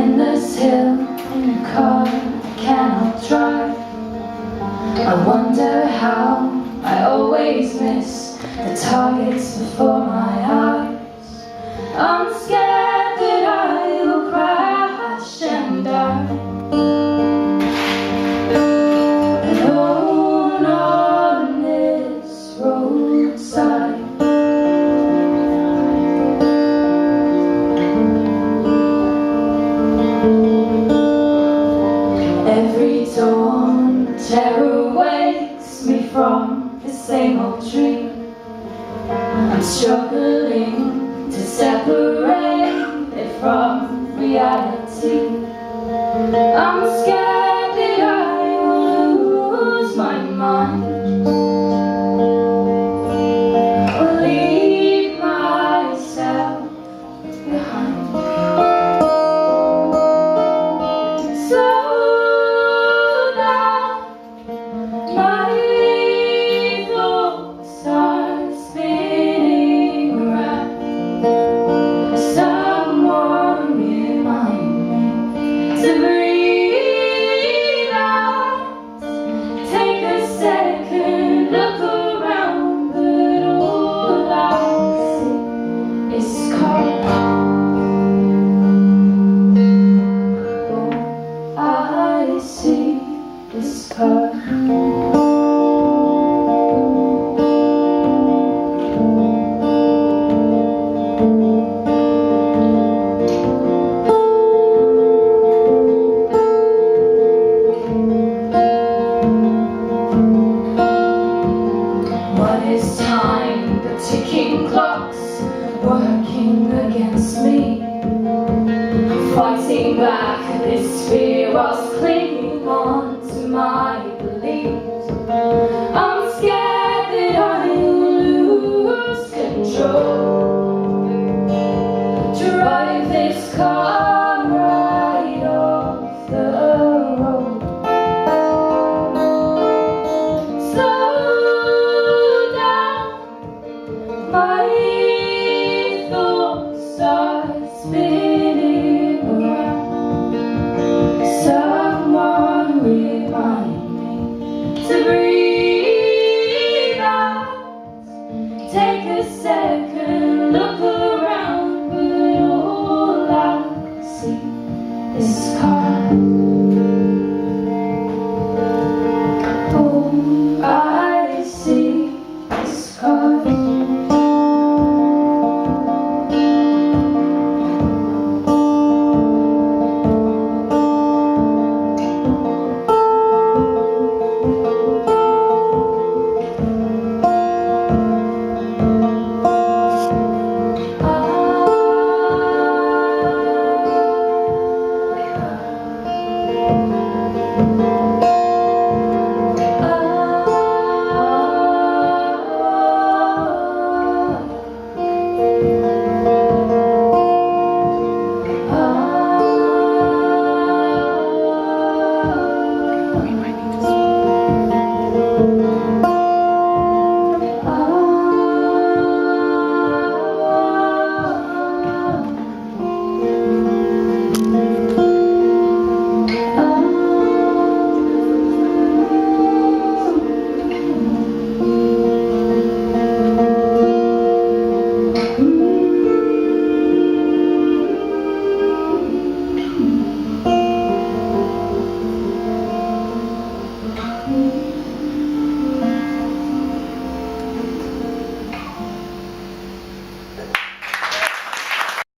endless hill in a car I cannot drive. I wonder how I always miss the targets before my eyes. I'm scared that I will crash and die. Alone on this roadside. Every dawn, terror wakes me from the same old dream. I'm struggling to separate it from reality. I'm scared that I will lose my mind or leave myself behind. What is time but ticking clocks working against me? I'm fighting back this fear whilst clinging on to my beliefs. I'm scared that I will lose control, drive this car right off the road. Slow down, my thoughts are spinning around. Someone remind me to breathe out. Take a second, look around, but all I see is cars.